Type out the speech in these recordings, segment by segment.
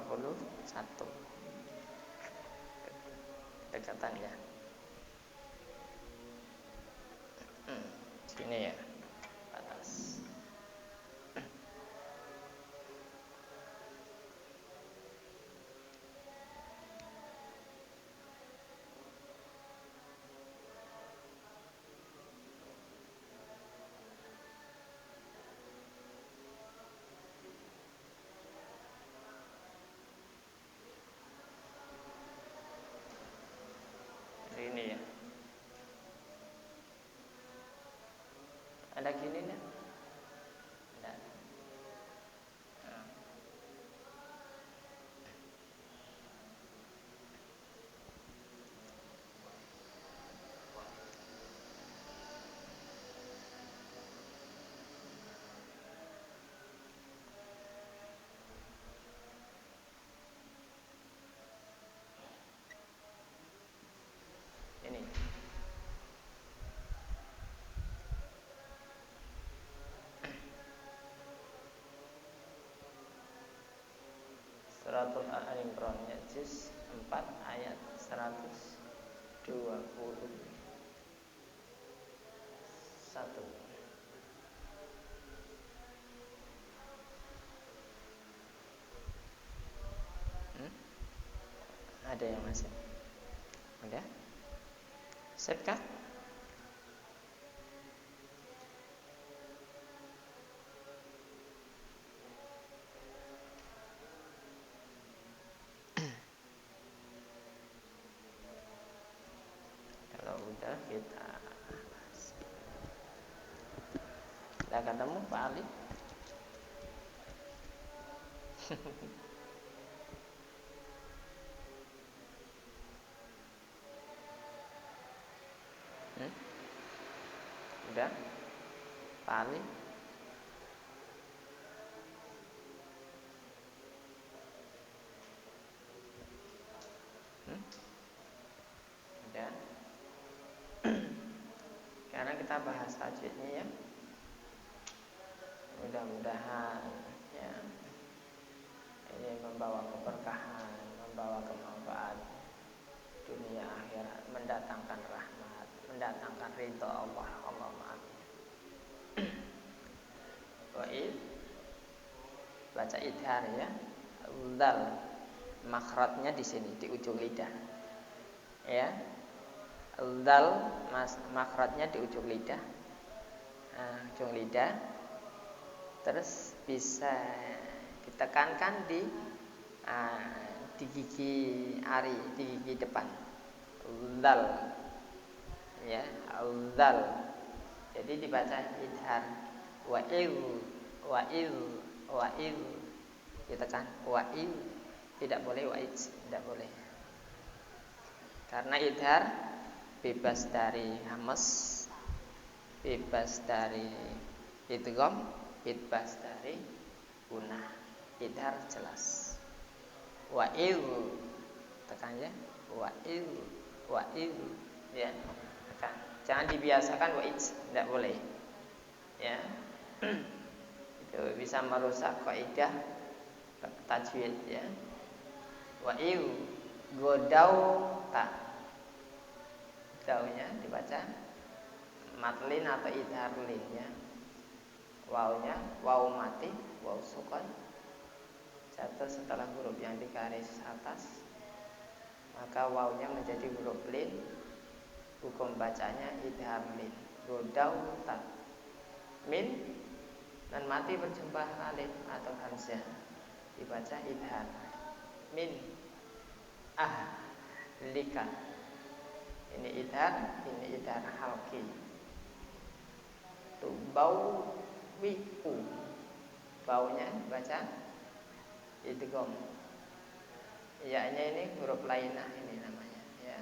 51 dekatannya. Sini ya atas. Ini ya. Ada gini enggak? Enggak. Ini. Suratul Al-Imran juz 4 ayat 121. Ada yang masih? Ada? Set kah? Kalau udah kita ketemu Pak Ali. Udah Pak Ali. Udah. Sekarang kita bahas tajwidnya ya. Mudah-mudahan ya ini membawa keberkahan, membawa kemanfaat dunia akhirat, mendatangkan rahmat, mendatangkan ridha Allah. Allahumma amin. Wa'id baca idhar ya. Dal makhrajnya di sini di ujung lidah. Ya. Dal makhrajnya di ujung lidah. Ujung lidah. Terus bisa ditekankan di gigi ari, di gigi depan. Dal. Ya, dal. Jadi dibaca idhar. Wa'il ditekan wa'il, tidak boleh wa'id, tidak boleh. Karena idhar bebas dari hamas, bebas dari idgham, bebas dari gunah. Idhar jelas. Wa'il tekan ya. Wa'il ya. Tekan. Jangan dibiasakan wa'id, tidak boleh. Ya. Itu bisa merusak kaidah tajwid ya. Wa'il godau ta. Daunya dibaca matlin atau idhar lin ya. Wawnya waw mati, waw sukun jatuh setelah huruf yang di garis atas, maka wawnya menjadi huruf lin. Hukum bacanya idhar lin. Godau ta. Min dan mati berjumpa alif atau hamzah dibaca idhar. Min lika. Ini idhar, ini idhar halqi. Bau wi'u, baunya baca idgham. Ya-nya ini huruf lainah ini namanya ya.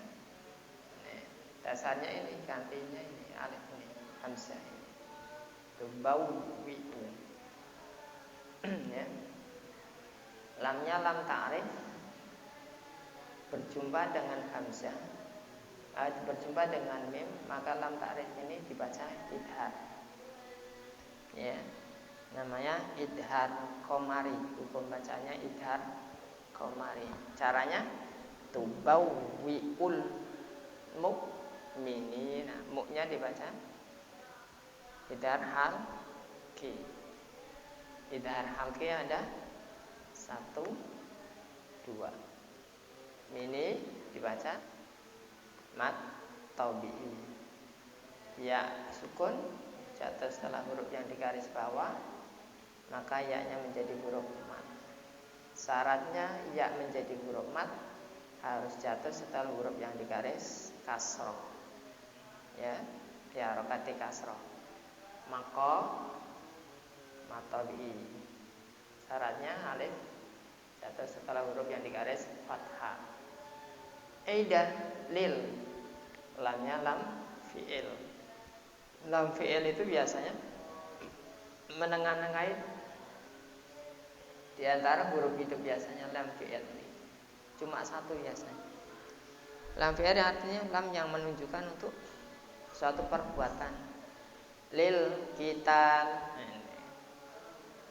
Ini dasarnya ini, gantinya ini alif ini, hamzah ini. Bau wi'u. Ya. Lamnya lam ta'rif berjumpa dengan hamzah, berjumpa dengan mim, maka lam ta'rif ini dibaca idhar. Ya, namanya idhar komari. Hukum bacanya idhar Qamari. Caranya tubawwi'ul mu'minina. Mu'nya dibaca idhar halqi. Idhar halqi ada 1, 2. Mini dibaca mat tabi'i. Ya sukun jatuh setelah huruf yang di garis bawah, maka ya-nya menjadi huruf mat. Syaratnya ya menjadi huruf mat harus jatuh setelah huruf yang di garis kasroh. Ya, harokati kasroh. Maka matabi. Syaratnya alif jatuh setelah huruf yang di garis fathah. Aidah lil. Lamnya lam fi'il. Lam fi'il itu biasanya menengah-nengahin di antara huruf itu, biasanya lam fi'il ini cuma satu biasanya. Lam fi'il artinya lam yang menunjukkan untuk suatu perbuatan. Lil kita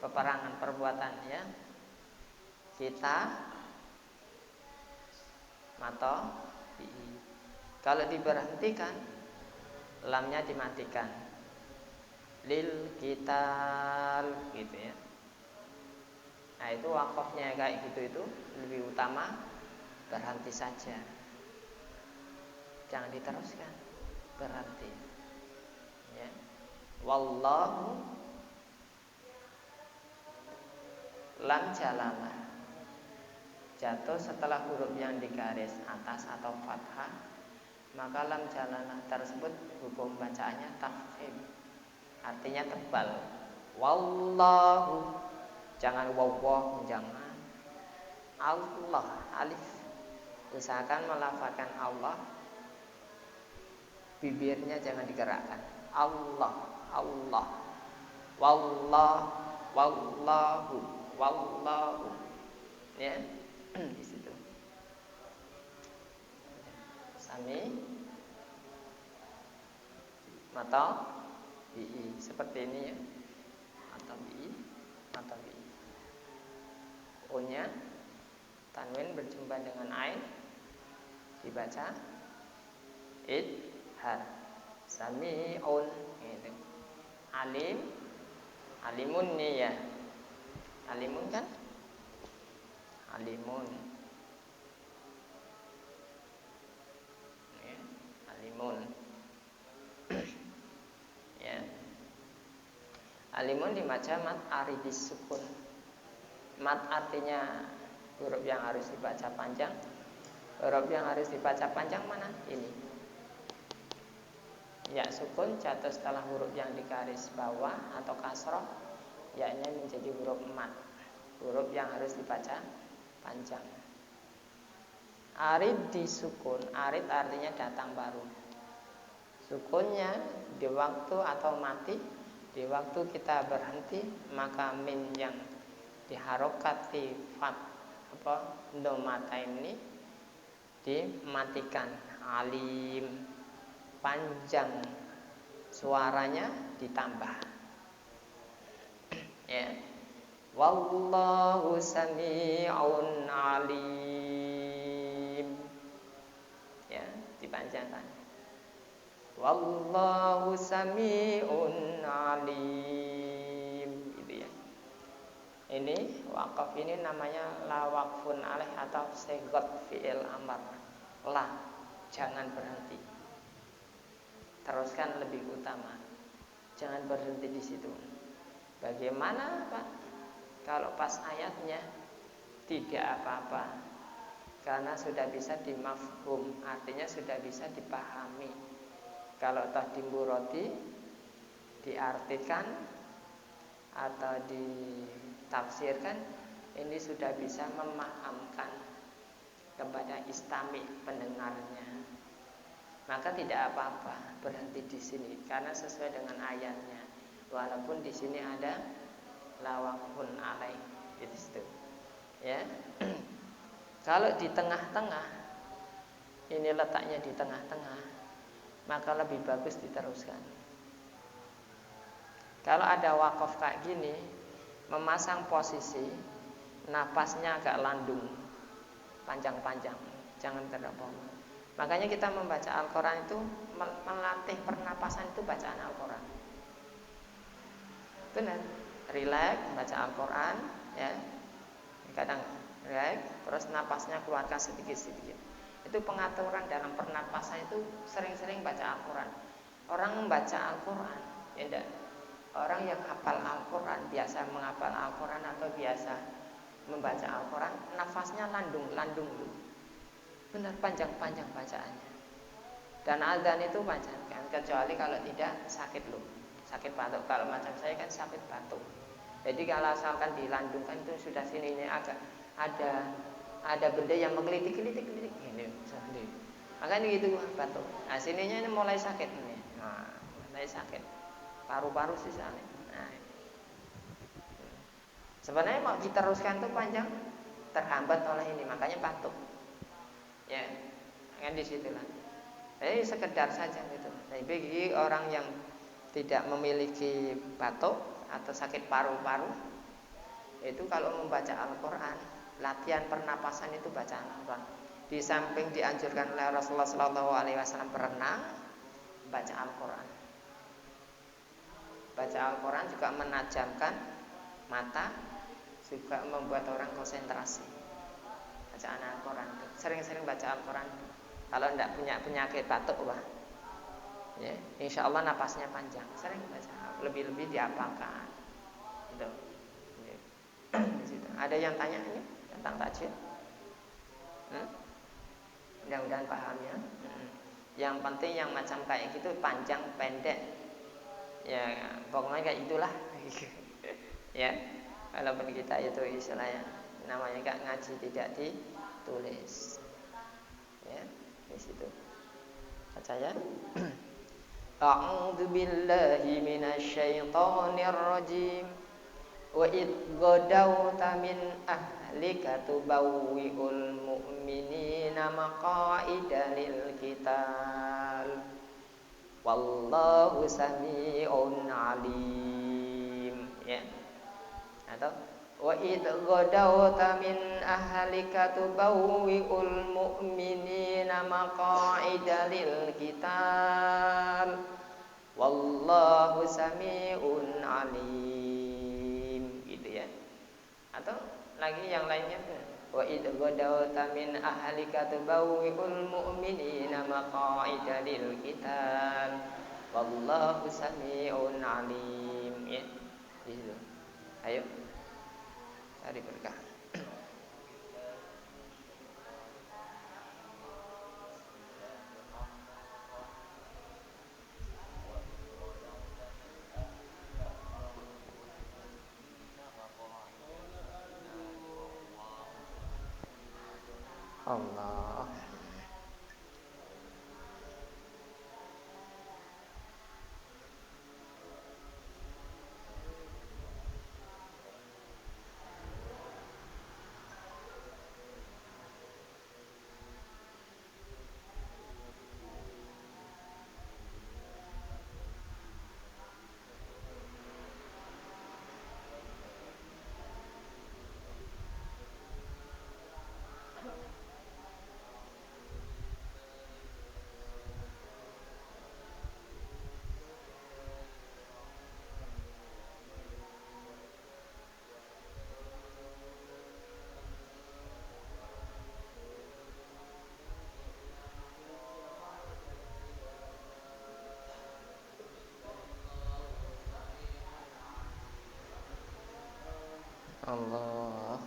peperangan, perbuatan ya. Kita mata bi. Kalau diberhentikan lamnya dimatikan. Lil kital gitu ya. Nah itu wakofnya kayak gitu itu lebih utama berhenti saja. Jangan diteruskan, berhenti. Ya. Wallahu lam jalalah jatuh setelah huruf yang di garis atas atau fathah, maka lam jalalah tersebut hukum bacaannya tafkhim. Artinya tebal. Wallahu, jangan wawah, jangan. Allah, alif. Usahakan melafalkan Allah, bibirnya jangan digerakkan. Allah, Allah. Wallah, wallahu, wallahu. Ya, di situ. Sami mata bi, seperti ini ya. Mata bi, mata bi. O-nya tanwin berjumpa dengan ain dibaca idhar. Sami'un gitu. Alim, alimun nih ya. Alimun kan? Alimun. Ya, alimun. Ya. Alimun dibaca mat aridis sukun. Mat artinya huruf yang harus dibaca panjang. Huruf yang harus dibaca panjang mana? Ini. Ya sukun jatuh setelah huruf yang di garis bawah atau kasroh, ya-nya menjadi huruf mat. Huruf yang harus dibaca panjang. Arid disukun. Arid artinya datang baru. Sukunnya di waktu atau mati, di waktu kita berhenti, maka min yang diharokati fat domata ini dimatikan. Alim, panjang, suaranya ditambah. Ya. Wallahu sami'un alim. Ya, dipanjangkan. Wallahu sami'un alim. Gitu ya. Ini wakaf ini namanya la waqfun alaih atau segot fi'il amar. La, jangan berhenti. Teruskan lebih utama. Jangan berhenti di situ. Bagaimana Pak? Kalau pas ayatnya tidak apa-apa, karena sudah bisa dimafhum, artinya sudah bisa dipahami. Kalau tadimbu roti diartikan atau ditafsirkan, ini sudah bisa memahamkan kepada istami pendengarnya. Maka tidak apa-apa berhenti di sini karena sesuai dengan ayatnya. Walaupun di sini ada lawakun alaih di situ. Ya. Kalau di tengah-tengah, ini letaknya di tengah-tengah, maka lebih bagus diteruskan. Kalau ada wakaf kayak gini, memasang posisi, napasnya agak landung, panjang-panjang, jangan terlalu. Makanya kita membaca Al-Quran itu melatih pernapasan itu bacaan Al-Quran. Benar, relax baca Al-Quran, ya. Kadang relax, terus napasnya keluarkan sedikit-sedikit. Itu pengaturan dalam pernapasan itu sering-sering baca Al-Quran. Orang membaca Al-Quran, ya enggak. Orang yang hafal Al-Quran, biasa menghafal Al-Quran atau biasa membaca Al-Quran, nafasnya landung dulu. Benar panjang-panjang bacaannya. Dan azan itu panjang kan, kecuali kalau tidak sakit loh, sakit batuk. Kalau macam saya kan sakit batuk. Jadi kalau asalkan dilandungkan itu sudah sininya agak ada benda yang menggelitik-gelitik ini. Makanya gitu batuk. Nah sininya ini mulai sakit nih. Nah, mulai sakit. Paru-paru sisa nih. Nah, sebenarnya mau diteruskan tuh panjang, terhambat oleh ini, makanya batuk. Ya, kan di situlah. Jadi sekedar saja gitu. Tapi bagi orang yang tidak memiliki batuk atau sakit paru-paru, itu kalau membaca Al-Quran, latihan pernapasan itu bacaan Al-Quran. Di samping dianjurkan oleh Rasulullah SAW berenang, baca Al-Quran. Baca Al-Quran juga menajamkan mata, juga membuat orang konsentrasi. Bacaan Al-Quran, sering-sering baca Al-Quran. Kalau tidak punya penyakit batuk, wah, ya, insya Allah napasnya panjang. Sering baca, lebih-lebih diapakan. Gitu. Ada yang tanya ini tentang tajwid? Mudah-mudahan paham ya. Yang penting yang macam kayak gitu panjang pendek. Ya, pokoknya kayak itulah. Ya, walaupun kita itu istilahnya namanya gak ngaji tidak ditulis. Ya, di situ. Baca ya. A'udzu billahi minasyaitonir rajim. Wa id ghadawta min ahlika tubawwi'ul mu'minina maqa'ida lil qital. Wallahu sami'un alim. Ya. Atau wa id ghadawta min ahlika tubawwi'ul mu'minina maqa'ida lil qital. Wallahu sami'un alim. Gitu ya. Atau lagi yang lainnya wa id ghadawta min ahlika tubawwi'ul mu'minina maqa'ida lil qital. Wallahu sami'un alim. Ya. Di situ. Ayo. Cari berkah. Allah. Allah.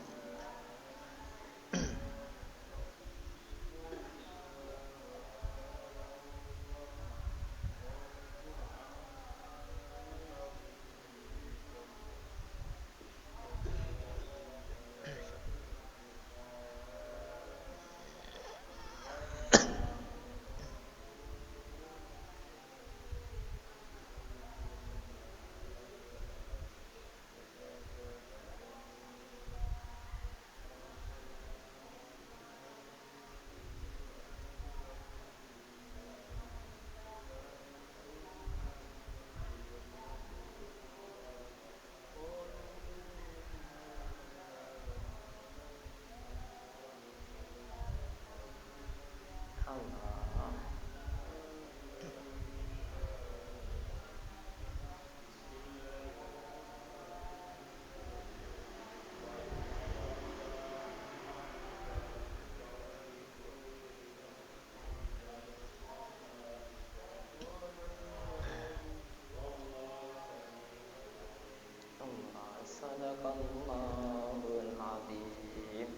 Sadaqallahul azim.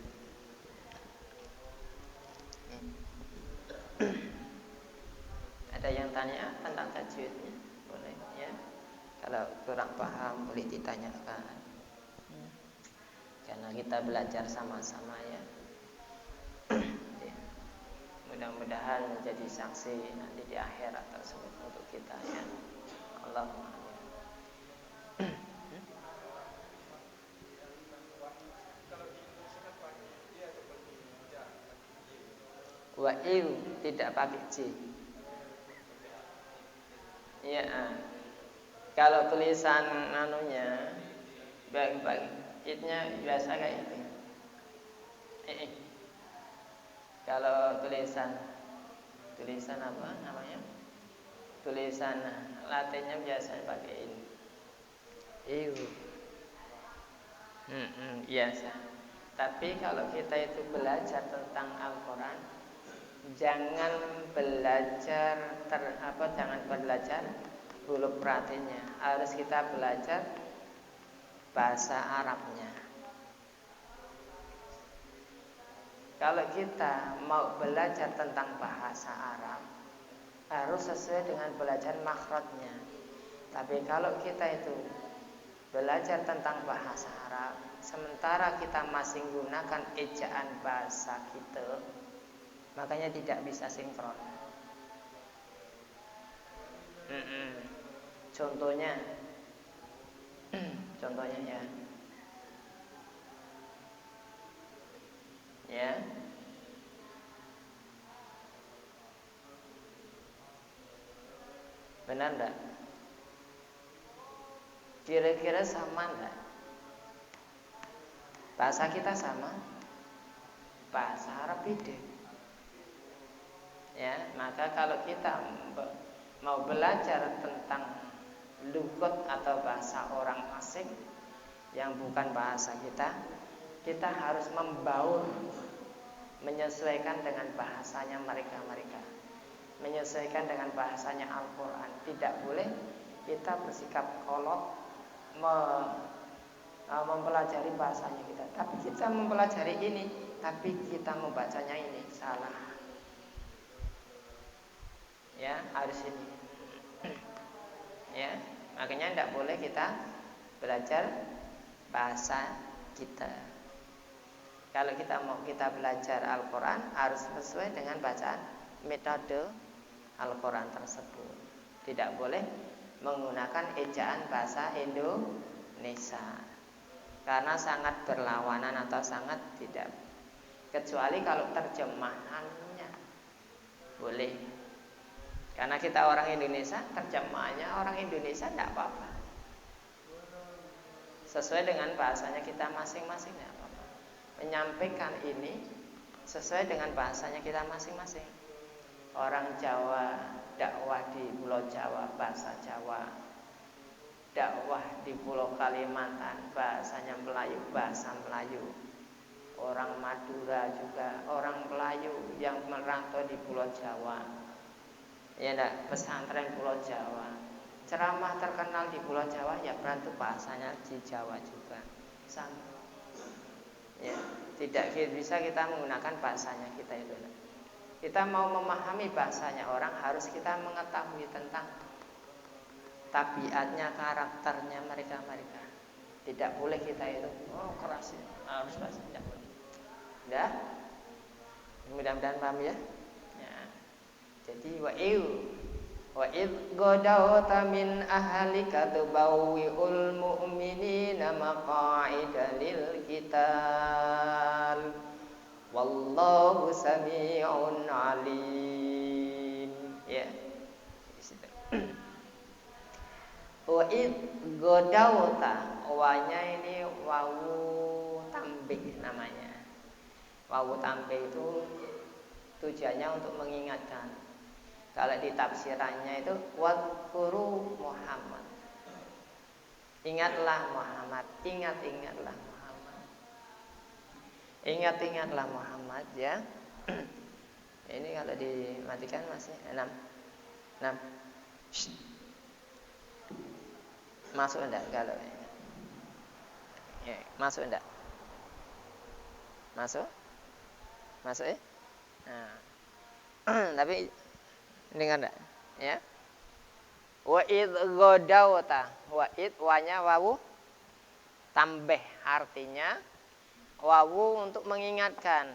Ada yang tanya tentang tajwidnya? Boleh ya. Kalau kurang paham boleh ditanyakan. Karena kita belajar sama-sama ya. Mudah-mudahan menjadi saksi nanti di akhirat tersebut untuk kita ya. Allahumma amin. Wa'il tidak pakai J. Ya. Kalau tulisan anunya baik-baik, itnya biasa kayak itu. Kalau tulisan apa namanya? Tulisan Latinnya biasa pakai ini. Biasa. Tapi kalau kita itu belajar tentang Al-Quran, jangan belajar huruf pratinya. Harus kita belajar bahasa Arabnya. Kalau kita mau belajar tentang bahasa Arab, harus sesuai dengan belajar makhrajnya. Tapi kalau kita itu belajar tentang bahasa Arab, sementara kita masih menggunakan ejaan bahasa kita, makanya tidak bisa sinkron. Contohnya ya. Ya. Benar enggak? Kira-kira sama enggak? Bahasa kita sama, bahasa Arab beda. Ya, maka kalau kita mau belajar tentang lugat atau bahasa orang asing yang bukan bahasa kita harus membaur, menyesuaikan dengan bahasanya mereka, menyesuaikan dengan bahasanya Al-Quran. Tidak boleh kita bersikap kolot mempelajari bahasanya kita. Tapi kita mempelajari ini, tapi kita membacanya ini salah. Ya, harus ini. Ya, makanya tidak boleh kita belajar bahasa kita. Kalau kita belajar Al-Quran, harus sesuai dengan bacaan metode Al-Quran tersebut. Tidak boleh menggunakan ejaan bahasa Indonesia, karena sangat berlawanan atau sangat tidak. Kecuali kalau terjemahannya boleh. Karena kita orang Indonesia, terjemahannya orang Indonesia tidak apa-apa. Sesuai dengan bahasanya kita masing-masing tidak apa-apa. Menyampaikan ini sesuai dengan bahasanya kita masing-masing. Orang Jawa dakwah di Pulau Jawa bahasa Jawa, dakwah di Pulau Kalimantan bahasanya Melayu, bahasa Melayu. Orang Madura juga orang Melayu yang merantau di Pulau Jawa. Ya enggak, pesantren Pulau Jawa. Ceramah terkenal di Pulau Jawa, ya berarti bahasanya di Jawa juga sama. Ya, tidak bisa kita menggunakan bahasanya kita itu. Kita mau memahami bahasanya orang, harus kita mengetahui tentang tabiatnya, karakternya mereka. Tidak boleh kita itu keras ya, harus bahasa tidak boleh. Udah? Mudah-mudahan paham ya. Jadi wa'id godawta min ahlika tubawwi'ul mu'minina maqa'ida lil qital wallahu sami'un alim. Ya. Wa'id godawta, wanya ini wawu tambih namanya. Wawu tambih itu tujuannya untuk mengingatkan. Kalau di tafsirannya itu wadhkuru Muhammad. Ingatlah Muhammad, ingatlah Muhammad. Ingatlah Muhammad ya. Ini kalau dimatikan masih 6. Masuk enggak kalau ya. Masuk enggak? Masuk? Masuk ya? Nah. Tapi dengar enggak? Ya. Wa id godawta. Wa id wanya wawu tambah, artinya wawu untuk mengingatkan.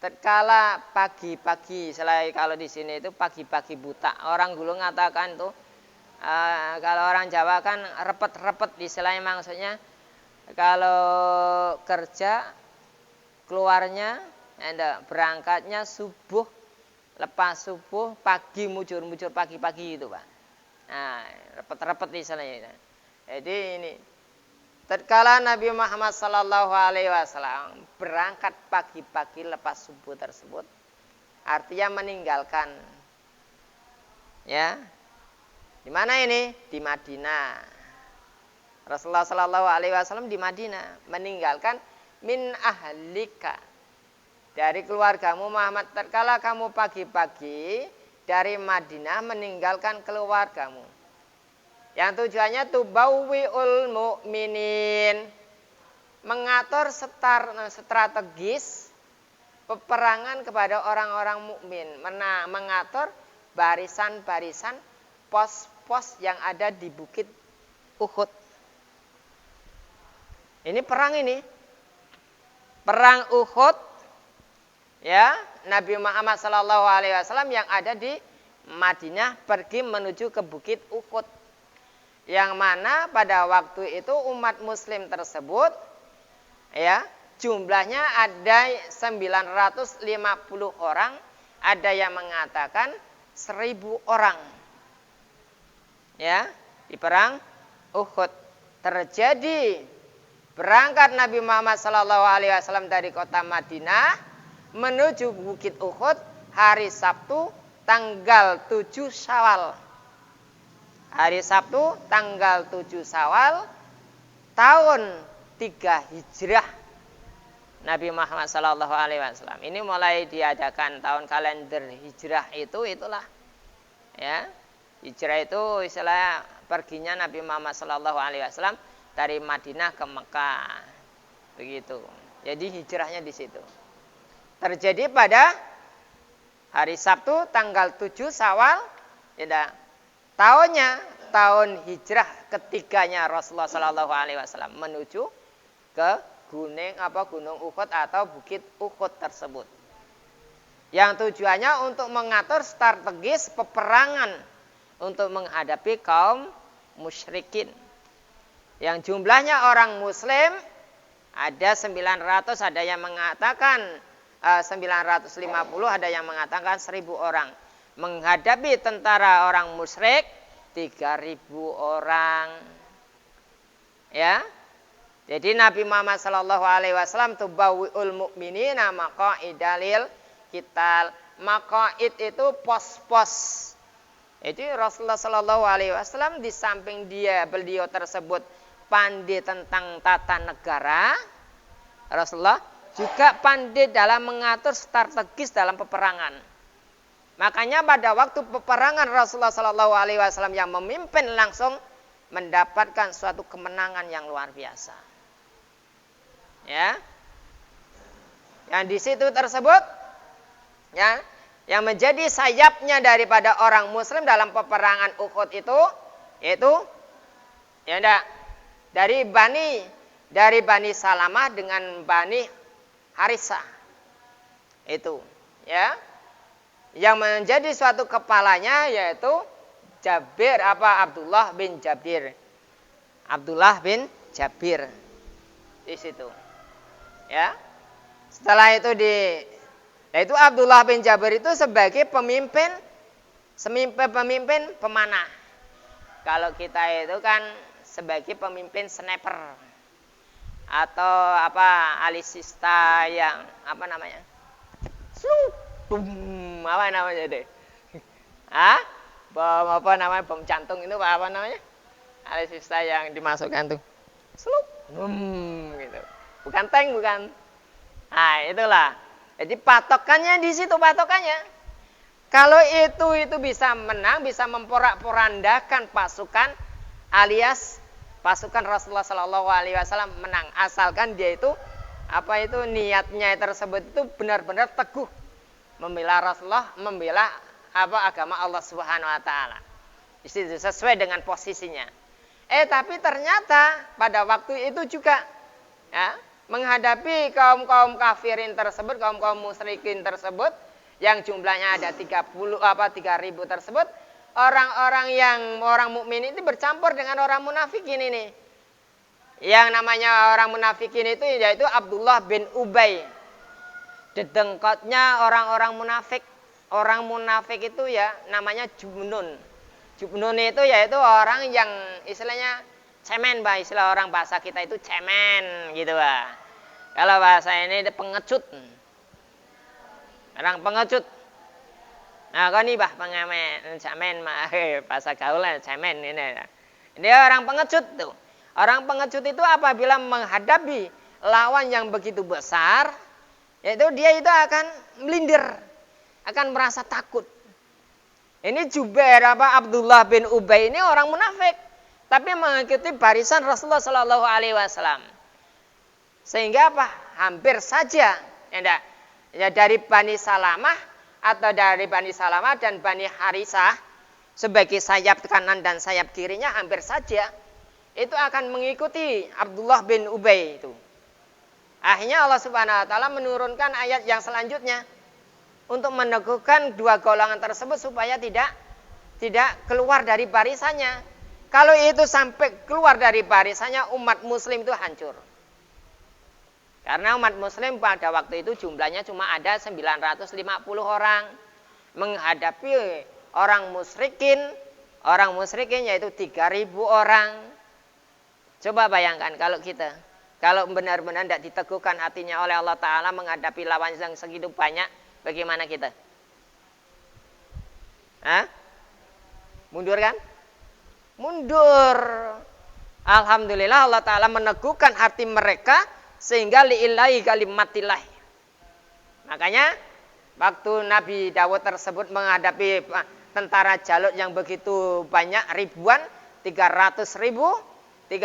Tatkala pagi-pagi, selain kalau di sini itu pagi-pagi buta. Orang dulu mengatakan tuh kalau orang Jawa kan repet-repet, istilahnya maksudnya kalau kerja keluarnya berangkatnya subuh, lepas subuh pagi mujur-mujur pagi-pagi itu Pak. Nah, repet-repet istilahnya. Jadi ini tatkala Nabi Muhammad sallallahu alaihi wasallam berangkat pagi-pagi lepas subuh tersebut, artinya meninggalkan. Ya. Di mana ini? Di Madinah. Rasulullah sallallahu alaihi wasallam di Madinah meninggalkan min ahlika, dari keluargamu Muhammad. Tatkala kamu pagi-pagi dari Madinah meninggalkan keluargamu, yang tujuannya tubawwi'ul mu'minin, mengatur strategis peperangan kepada orang-orang mukmin, mengatur barisan-barisan pos-pos yang ada di bukit Uhud. Ini perang Uhud, ya, Nabi Muhammad SAW yang ada di Madinah pergi menuju ke bukit Uhud, yang mana pada waktu itu umat muslim tersebut, ya, jumlahnya ada 950 orang, ada yang mengatakan 1000 orang. Ya, di perang Uhud terjadi berangkat Nabi Muhammad SAW dari kota Madinah menuju bukit Uhud hari Sabtu tanggal 7 Syawal. Hari Sabtu tanggal 7 Syawal tahun 3 Hijrah Nabi Muhammad SAW. Ini mulai diadakan tahun kalender Hijrah itulah. Ya. Hijrah itu istilah perginya Nabi Muhammad SAW dari Madinah ke Mekah. Begitu. Jadi hijrahnya di situ. Terjadi pada hari Sabtu tanggal 7 Syawal, ya, tahun hijrah ketiganya Rasulullah SAW menuju ke gunung Uhud atau bukit Uhud tersebut. Yang tujuannya untuk mengatur strategis peperangan untuk menghadapi kaum musyrikin. Yang jumlahnya orang muslim ada 900, ada yang mengatakan 950, ada yang mengatakan 1000 orang. Menghadapi tentara orang musyrik 3000 orang. Ya. Jadi Nabi Muhammad sallallahu alaihi wasallam tubawwi'ul mu'minina maqa'ida lil qital. Maqa'id itu pos-pos. Jadi Rasulullah sallallahu alaihi wasallam di samping beliau tersebut pandai tentang tata negara, Rasulullah juga pandai dalam mengatur strategis dalam peperangan. Makanya pada waktu peperangan Rasulullah sallallahu alaihi wasallam yang memimpin langsung mendapatkan suatu kemenangan yang luar biasa. Ya. Yang di situ tersebut, ya, yang menjadi sayapnya daripada orang muslim dalam peperangan Uhud itu yaitu, ya enggak, dari Bani Salamah dengan Bani Harisah. Itu, ya. Yang menjadi suatu kepalanya yaitu Abdullah bin Jabir. Abdullah bin Jabir di situ. Ya. Setelah itu yaitu Abdullah bin Jabir itu sebagai pemimpin pemanah. Kalau kita itu kan sebagai pemimpin sniper atau alisista yang apa namanya deh? Bom jantung itu apa namanya? Alisista yang dimasukkan tuh. Gitu. Bukan tank, bukan. Nah, itulah. Jadi patokannya di situ patokannya. Kalau itu bisa menang, bisa memporak-porandakan pasukan alias pasukan Rasulullah Shallallahu Alaihi Wasallam menang, asalkan dia itu niatnya tersebut itu benar-benar teguh membela Rasulullah, membela agama Allah Subhanahu Wa Taala. Itu sesuai dengan posisinya. Tapi ternyata pada waktu itu juga ya, menghadapi kaum kafirin tersebut, kaum musyrikin tersebut yang jumlahnya ada 3.000 tersebut, orang mukmin itu bercampur dengan orang munafikin ini. Yang namanya orang munafikin itu yaitu Abdullah bin Ubay. Dedengkotnya orang-orang munafik. Orang munafik itu ya namanya jubnun. Jubnun itu yaitu orang yang istilahnya cemen, bah. Istilah orang bahasa kita itu cemen gitu, bah. Kalau bahasa ini pengecut. Orang pengecut. Nah, kau nih bah pengamen cemen, bahasa gaulnya cemen ini. Dia orang pengecut tuh. Orang pengecut itu apabila menghadapi lawan yang begitu besar, yaitu dia itu akan melindir, akan merasa takut. Ini Jubair Abdullah bin Ubay ini orang munafik, tapi mengikuti barisan Rasulullah Shallallahu Alaihi Wasallam. Sehingga hampir saja ya dari Bani Salamah atau dari Bani Salamah dan Bani Harisah sebagai sayap kanan dan sayap kirinya hampir saja itu akan mengikuti Abdullah bin Ubay itu. Akhirnya Allah Subhanahu Wa Taala menurunkan ayat yang selanjutnya untuk meneguhkan dua golongan tersebut supaya tidak keluar dari barisannya. Kalau itu sampai keluar dari barisannya, umat Muslim itu hancur. Karena umat Muslim pada waktu itu jumlahnya cuma ada 950 orang menghadapi orang musyrikin yaitu 3.000 orang. Coba bayangkan kalau benar-benar tidak diteguhkan hatinya oleh Allah Ta'ala menghadapi lawan yang segitu banyak, bagaimana kita? Mundur kan? Mundur. Alhamdulillah Allah Ta'ala meneguhkan hati mereka sehingga li'illahi kalimatillah. Makanya waktu Nabi Dawud tersebut menghadapi tentara Jalut yang begitu banyak, ribuan, 300.000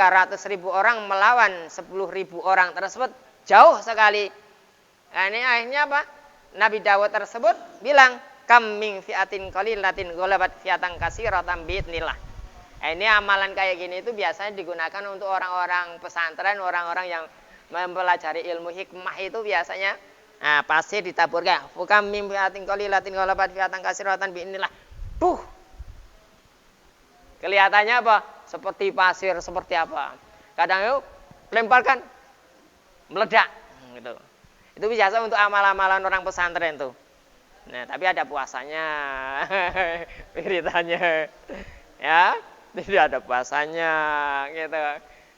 orang melawan 10.000 orang tersebut, jauh sekali. Nah, ini akhirnya Nabi Dawud tersebut bilang, kam min fi'atin qalilatin ghalabat fi'atan katsiratan bi'idznillah. Ini amalan kayak gini itu biasanya digunakan untuk orang-orang pesantren, orang-orang yang mempelajari ilmu hikmah itu biasanya pasti ditaburkan. Kam min fi'atin qalilatin ghalabat fi'atan katsiratan bi'idznillah. Kelihatannya seperti pasir, seperti apa. Kadang itu lemparkan, meledak. Gitu. Itu biasa untuk amal-amalan orang pesantren tuh. Nah, tapi ada puasanya, beritanya. Ya, tidak ada puasanya. Gitu.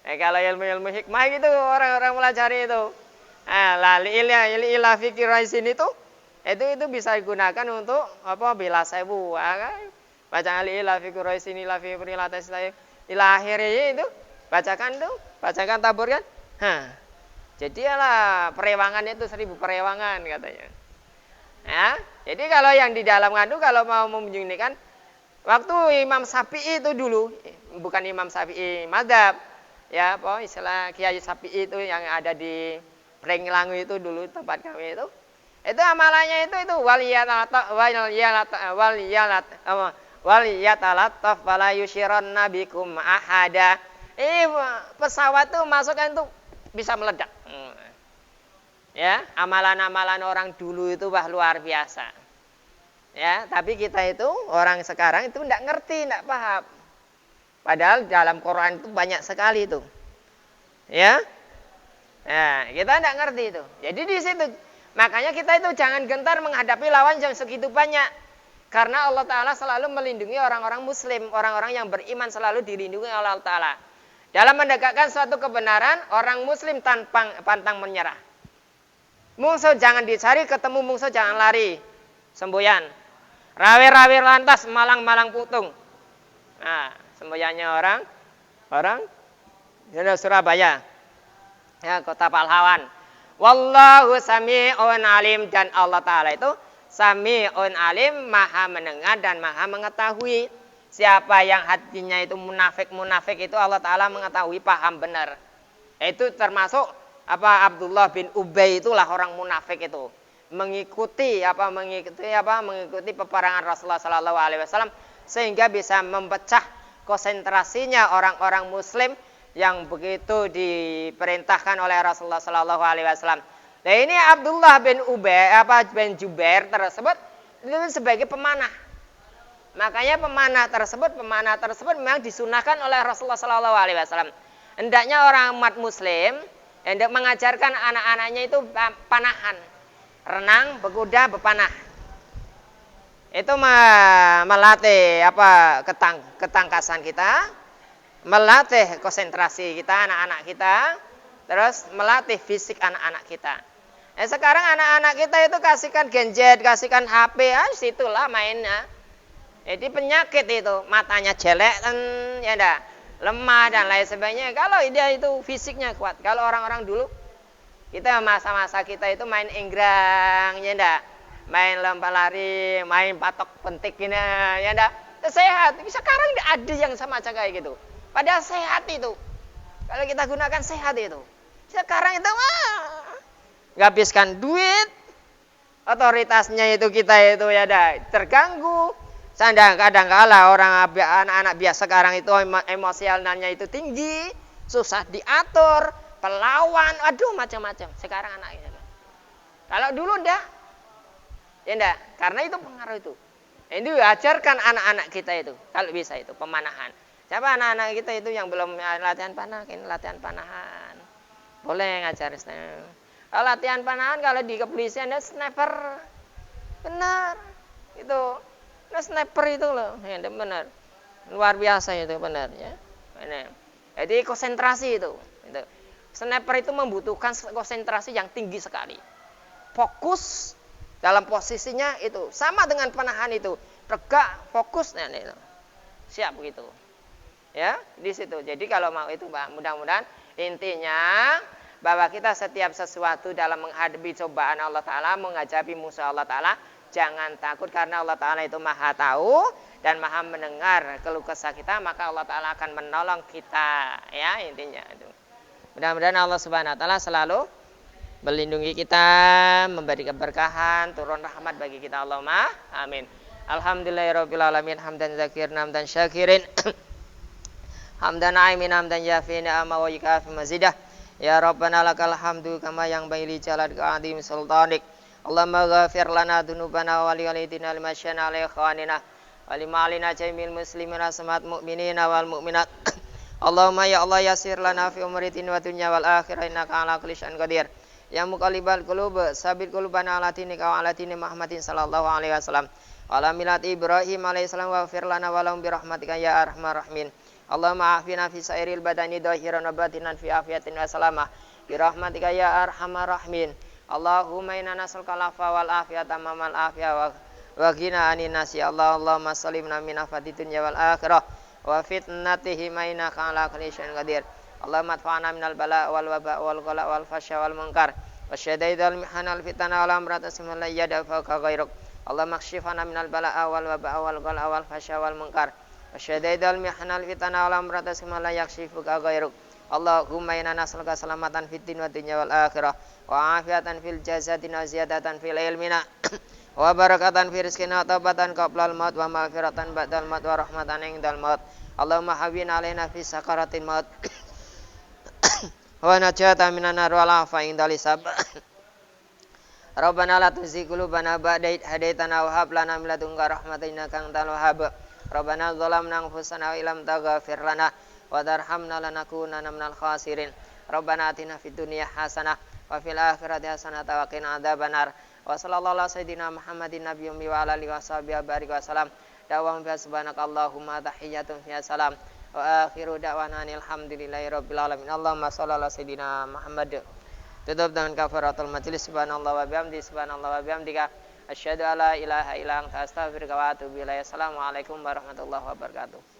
Kalau ilmu-ilmu hikmah gitu, orang-orang pelajari itu. Ila fikir raisin itu bisa digunakan untuk bela sewu. Baca ila fikir raisin ila fikir ilatas ila akhirnya itu bacakan tabur kan. Jadi perewangan itu 1000 perewangan katanya. Ya, jadi kalau yang di dalam kalau mau menunjukkan waktu Imam Syafi'i itu dulu, bukan Imam Syafi'i madzhab, ya istilah Kiai Syafi'i itu yang ada di Brenglangu itu dulu tempat kami itu amalannya itu waliyatalattaf wala yushiranna bikum ahada. Pesawat tuh masukkan tuh bisa meledak. Ya, amalan-amalan orang dulu itu luar biasa. Ya, tapi kita itu orang sekarang itu enggak ngerti, enggak paham. Padahal dalam Quran itu banyak sekali itu. Ya. Nah, kita enggak ngerti itu. Jadi di situ makanya kita itu jangan gentar menghadapi lawan yang segitu banyak. Karena Allah Ta'ala selalu melindungi orang-orang muslim, orang-orang yang beriman selalu dilindungi oleh Allah Ta'ala. Dalam menegakkan suatu kebenaran, orang muslim tanpa pantang menyerah. Mungsuh jangan dicari, ketemu mungsuh jangan lari. Semboyan. Rawe-rawe lantas, malang-malang putung. Nah, semboyannya orang Surabaya. Ya, kota pahlawan. Wallahu sami'un alim, dan Allah Ta'ala itu Sami'un alim, maha mendengar dan maha mengetahui. Siapa yang hatinya itu munafik itu Allah Ta'ala mengetahui, paham benar. Itu termasuk Abdullah bin Ubay itulah orang munafik itu. Mengikuti peperangan Rasulullah Sallallahu Alaihi Wasallam sehingga bisa memecah konsentrasinya orang-orang Muslim yang begitu diperintahkan oleh Rasulullah Sallallahu Alaihi Wasallam. Nah ini Abdullah bin Ubay bin Jubair tersebut itu sebagai pemanah. Makanya pemanah tersebut memang disunahkan oleh Rasulullah Sallallahu Alaihi Wasallam. Hendaknya orang umat Muslim hendak mengajarkan anak-anaknya itu panahan, renang, berkuda, berpanah. Itu melatih ketangkasan kita, melatih konsentrasi kita, anak-anak kita, terus melatih fisik anak-anak kita. Sekarang anak-anak kita itu kasihkan gadget, kasihkan HP, situlah mainnya. Jadi penyakit itu, matanya jelek dan ya enggak, lemah dan lain sebagainya. Kalau dia itu fisiknya kuat. Kalau orang-orang dulu, kita masa-masa kita itu main enggrang, ya enggak, main lomba lari, main patok pentik ini, ya enggak, sehat. Sekarang tidak ada yang sama aja kayak gitu. Padahal sehat itu. Kalau kita gunakan sehat itu. Sekarang itu ngabiskan duit, otoritasnya itu kita itu ya enggak, terganggu. Kadang-kala anak-anak biasa sekarang itu emosionalnya itu tinggi, susah diatur, pelawan, macam-macam. Sekarang anaknya. Kalau dulu dah, ya enggak, karena itu pengaruh itu. Ini ajarkan anak-anak kita itu, kalau bisa itu pemanahan. Siapa anak-anak kita itu yang belum latihan panah, ini latihan panahan. Boleh ngajar. Kalau latihan panahan, kalau di kepolisian ada sniper, benar itu. Nah, sniper itu loh, ya, benar, luar biasa itu benar ya. Jadi konsentrasi itu. Sniper itu membutuhkan konsentrasi yang tinggi sekali. Fokus dalam posisinya itu sama dengan panahan itu, tegak, fokus, itu. Siap begitu. Ya, di situ. Jadi kalau mau itu, Pak, mudah-mudahan intinya bahwa kita setiap sesuatu dalam menghadapi cobaan Allah Ta'ala, menghadapi musuh Allah Ta'ala, jangan takut karena Allah Ta'ala itu maha tahu dan maha mendengar keluh kesah kita, maka Allah Ta'ala akan menolong kita, ya intinya itu. Mudah-mudahan Allah Subhanahu Wa Ta'ala selalu melindungi kita, memberi keberkahan, turun rahmat bagi kita, Allahumma amin. Alhamdulillahirabbil alamin, hamdan zakirin, hamdan syakirin, hamdan aimin, hamdan yafin, amma wa yukafi mazidah. Ya Rabbana lakal hamdu kama yang baili jalad ka'adim sultanik. Allahumma ghafir lana dhunubana wa liwalidina limasyana alaihi khanina wa limalina jamil muslimina samat mu'minina wal mu'minat. Allahumma ya Allah yasir lana fi umritin wa dunya wal akhirah innaka ala kulli syai'in qadir. Ya muqallibal qulub sabit qulubana ala dinika wa ala dini Muhammadin sallallahu alaihi wasallam. Wa ala millati Ibrahim alaihi salam wa ghfir lana wa lahum bi rahmatika ya arhamar rahimin. Allahumma afina fi sairil badani dhahiran wa batinan fi afiyatin wa salamah bi rahmatika ya arhamar rahimin. Allahumma inna nas'aluka al-afwa wal afiyata mamal afiyah wa ghina anin nasi. Allahumma salimna min afati dunya wal akhirah wa fitnatihi ma innaka ala kulli syai'in qadir. Allahumma adfa'na minal bala' wal waba' wal ghala' wal fasya wal munkar wasyadaidal mihana wal fitana wal amrata simman la yadafaka ghairuk. Allahumma kshifna minal bala'a wal waba' wal ghala' wal fasya wal munkar wasyadaidal mihana wal fitana wal amrata simman la yakshifuka ghairuk. Allahumma inna nas'aluka salamatan fid din wa dunya wal akhirah wa afiatan fil jasadi wa ziyadatan fil ilmina wa barakatan fi rizqina wa taubatan qablal maut wa maghfiratan ba'dal maut wa rahmatan indal maut. Allahumma hawwin alaina fi sakaratil maut wa najatan minan nar wa afa indal hisab. Rabbana la tuzigh qulubana ba'da idh hadaitana wa hab lana min ladunka rahmatan innaka antal wahhab. Rabbana zalamna anfusana wa illam taghfir lana wa tarhamna lanakunanna minal khasirin. Rabbana atina fid dunya hasanah wa fil akhirati hasanah wa qina adzabannar. Wa sallallahu ala sayyidina Muhammadin nabiyyi wa ala alihi washabihi barik wasallam. Da'wahum bi subhanakallahumma tahiyyatun fiha salam wa akhiru da'wana alhamdulillahirabbil alamin. Allahumma shalli ala sayyidina Muhammad. Tutup dengan kafaratul majlis. Subhanallah wa bihamdihi, subhanallah wa bihamdika, asyhadu alla ilaha illa anta astaghfiruka wa atubu ilaik. Assalamualaikum warahmatullahi wabarakatuh.